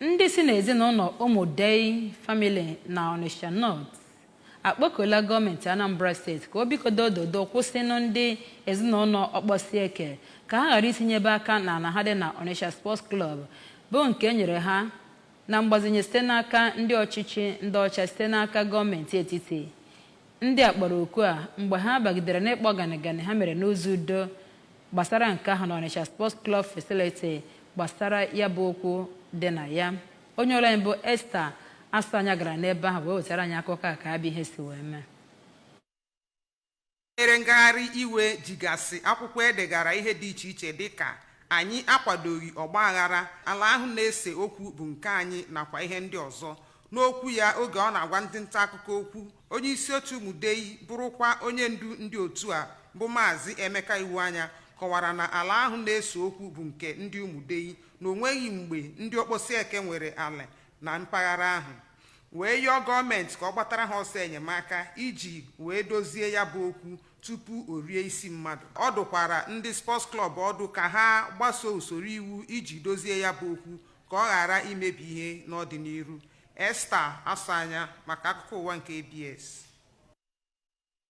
ndị si n'ezinụlọ Umudei family na Onitsha North akpọkola gọọmenti Anambra steeti ka o bikodo ododo kwụsịnụ ndị ezinụlọ Okposieke ka ha ghara itinyebe aka na ala ha dị na Onitsha Sports Club bụ nke e nyere ha na mgbazinye site n'aka ndị ọchịchị ndị ọcha site n'aka gọọmenti etiti. Ndị a kpọrọ oku a mgbe ha bagidere n'ịkpọ ganigani ha mere n'ụzọ udo gbasara nke ahụ na Onitsha Sports Club facility gbasara ya bụ okwu dị na ya. Onye ọrụ anyị bụ Esther Asanya gara n'ebe ahụ wee wetara anyị akụkọ a ka abịa ihe si wee mee. Mere ngagharị iwe jigasị akwụkwọ edegara ihe dị iche iche dịka anyị akwadoghị ọgba aghara, ala ahụ na-ese okwu bụ nke anyị nakwa ihe ndị ọzọ. N'okwu ya oge ọ na-agwa ndị nta akụkọ okwu, onye isi otu Umudei bụrụkwa onye ndu ndị otu a bụ Maazị Emeka Iwuanya kọwara na ala ahụ na-ese okwu bụ nke ndị Umudei na onweghị mgbe ndị Okposieke nwere ala na mpaghara ahụ, wee yọọ gọọmenti ka ọ gbatara ha ọsọ enyemaka iji wee dozie ya bụ okwu tupu o rie isi mmadụ. Ọ dụkwara ndị Sports Club ọdụ ka ha gbasoo usoro iwu iji dozie ya bụ okwu ka ọ ghara imebi ihe n'ọdịnihu. Esther Asanya maka akụkọ ụwa nke ABS.